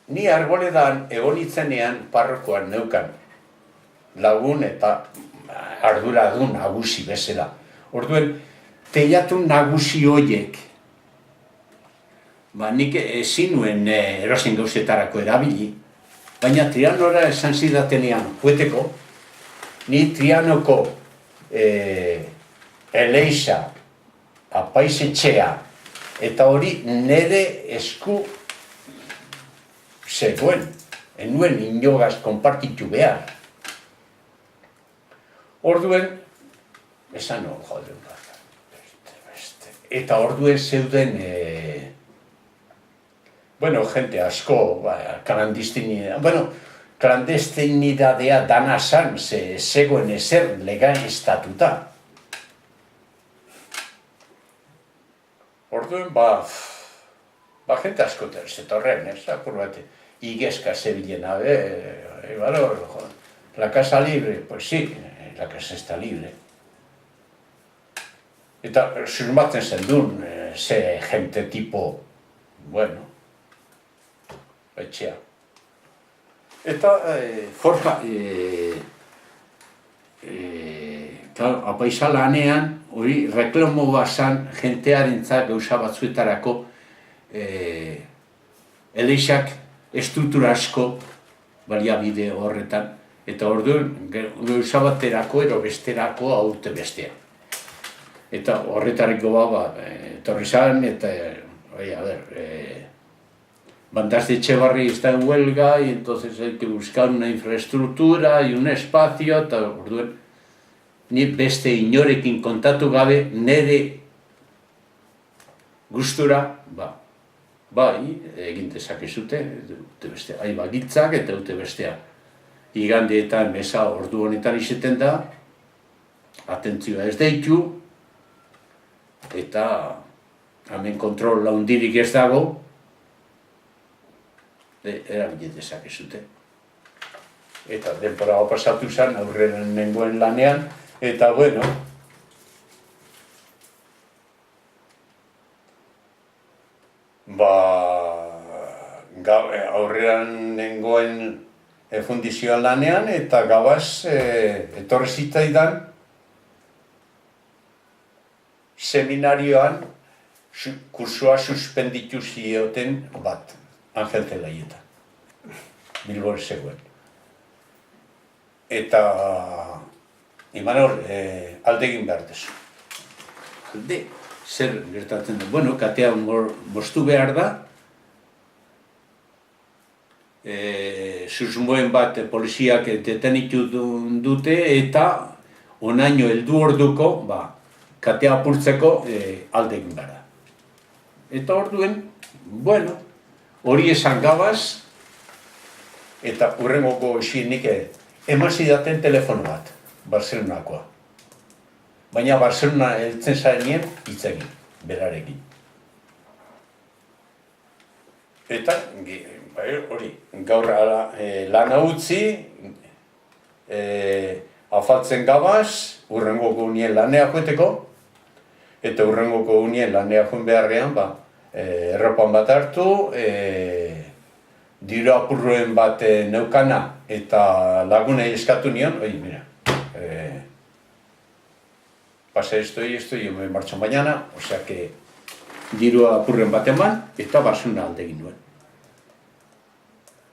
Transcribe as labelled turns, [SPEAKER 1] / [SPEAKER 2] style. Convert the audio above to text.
[SPEAKER 1] Ni Arboledan egonitzenean parrokoan neukan lagun eta arduradun nagusi bezala. Orduen, teilatu nagusi horiek, nik ezin nuen erosin gauzetarako erabili, baina Trianora esan zidatenean joeteko, ni Trianoko Eleiza, apaizetxea, eta hori nire esku zegoen, enuen inogaz konpartitu behar. Orduen, esan no, joden, eta orduen zeuden, jente asko, klandestinidadea dana zan, zegoen ezer legaliztatuta. Orduen, jente asko zetorren, apur bat, igezka zebilena, la casa libre, pues sí, la casa está libre. Eta susmatzen zen duen, ze gente tipo, etxea. Eta, forja, apaisa lanean, hori reklamo bazan jentearentzat gauza batzuetarako Eleixak estruktura asko baliabide horretan, eta orduan gauza baterako ero besterako haute bestea. Eta horretariko etorri zan, eta, Bandas de Echevarri está en huelga, y entonces hay que buscar una infraestructura y un espacio, eta orduan, ni beste inorekin kontatu gabe, nire gustura, egin dezakezute, hai bagitzak eta dute bestea. Igandeetan mesa ordu honetan izeten da, atentzioa ez deitu, eta hemen kontrol laundirik ez dago, erabile dezakezute. Eta denpora pasatu zen, aurrean nengoen lanean, eta aurrean nengoen fundizioan lanean, eta gabaz etorri zitzaidan seminarioan kursua suspenditu zioten bat, Angel Zelaieta, Bilbon zegoen. Eta, Imanol, alde egin behar dezu. Alde, zer gertatzen da? Katea moztu behar da, susmoen bat poliziak detenitu dute, eta onaino heldu orduko, katea apurtzeko alde egin behar da. Eta orduen, hori esan gabaz, eta hurrengoko isinik eman zidaten telefono bat, Barcelonakoa. Baina Barcelona heltzen zarenien hitz egin, berarekin. Eta, hori, gaur lana utzi, afaltzen gabaz, hurrengoko unien lanea joeteko, eta hurrengoko unien lanea joen beharrean, erropan bat hartu, diru apurroen bat neukana, eta lagunei eskatu nion, mira, pasa esto, yo me marcho mañana, osea que diru apurren bat eman, eta basuna alde egin nuen.